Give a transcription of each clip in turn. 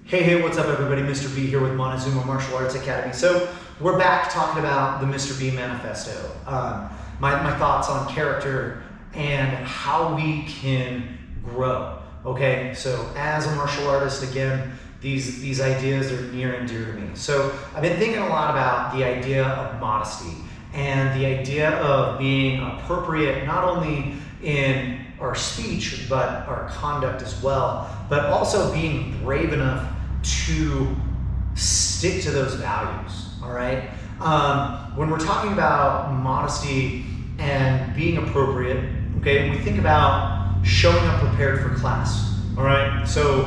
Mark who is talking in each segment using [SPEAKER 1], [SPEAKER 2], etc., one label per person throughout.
[SPEAKER 1] Hey, what's up everybody? Mr. B here with Modesty Martial Arts Academy. So we're back talking about the Mr. B Manifesto. My thoughts on character and how we can grow. Okay, so as a martial artist, again, these ideas are near and dear to me. So I've been thinking a lot about the idea of modesty and the idea of being appropriate not only in our speech but our conduct as well, but also being brave enough to stick to those values. All right, when we're talking about modesty and being appropriate, okay, we think about showing up prepared for class. All right, so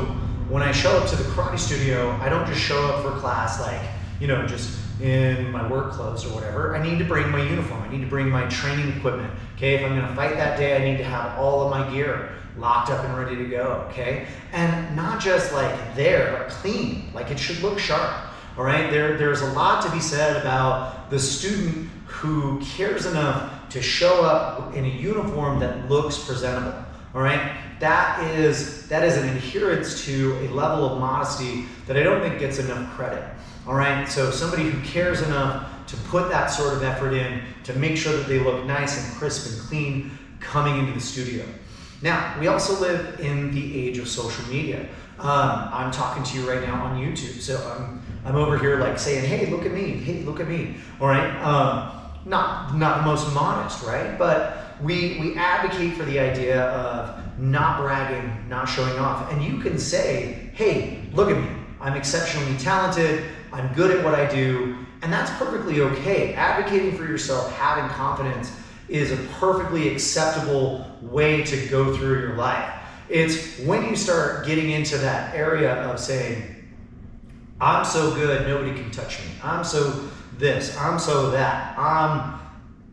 [SPEAKER 1] when I show up to the karate studio, I don't just show up for class like, you know, just in my work clothes or whatever. I need to bring my uniform. I need to bring my training equipment. Okay, if I'm going to fight that day, I need to have all of my gear locked up and ready to go. Okay, and not just like there, but clean. Like it should look sharp. All right, there's a lot to be said about the student who cares enough to show up in a uniform that looks presentable. All right, that is an adherence to a level of modesty that I don't think gets enough credit. All right, so somebody who cares enough to put that sort of effort in to make sure that they look nice and crisp and clean coming into the studio. Now, we also live in the age of social media. I'm talking to you right now on YouTube, so I'm over here like saying, hey, look at me, hey, look at me. All right, not the most modest, right? But we advocate for the idea of not bragging, not showing off. And you can say, hey, look at me. I'm exceptionally talented. I'm good at what I do. And that's perfectly okay. Advocating for yourself, having confidence is a perfectly acceptable way to go through your life. It's when you start getting into that area of saying, I'm so good, nobody can touch me. I'm so this, I'm so that, I'm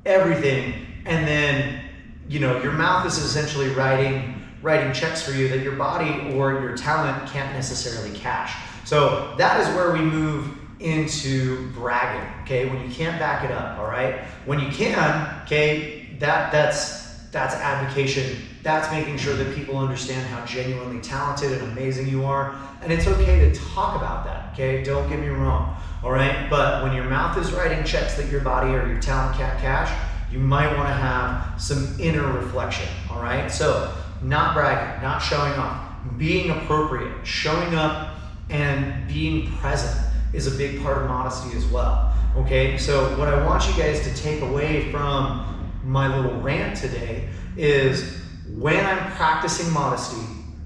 [SPEAKER 1] everything. And then, you know, your mouth is essentially writing checks for you that your body or your talent can't necessarily cash. So that is where we move into bragging, okay? When you can't back it up, all right? When you can, okay, that's advocation. That's making sure that people understand how genuinely talented and amazing you are. And it's okay to talk about that, okay? Don't get me wrong, all right? But when your mouth is writing checks that your body or your talent can't cash, you might want to have some inner reflection, all right? So not bragging, not showing off, being appropriate, showing up and being present is a big part of modesty as well, okay? So what I want you guys to take away from my little rant today is when I'm practicing modesty,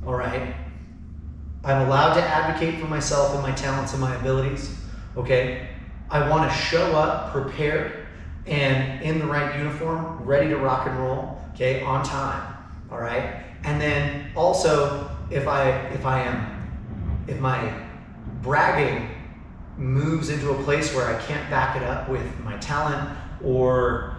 [SPEAKER 1] all right, I'm allowed to advocate for myself and my talents and my abilities, okay? I want to show up prepared and in the right uniform, ready to rock and roll, okay, on time, all right? And then also, if my bragging moves into a place where I can't back it up with my talent or,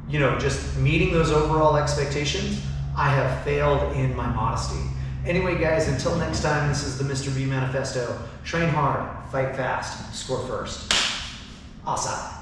[SPEAKER 1] you know, just meeting those overall expectations, I have failed in my modesty. Anyway, guys, until next time, this is the Mr. B Manifesto. Train hard, fight fast, score first. Awesome.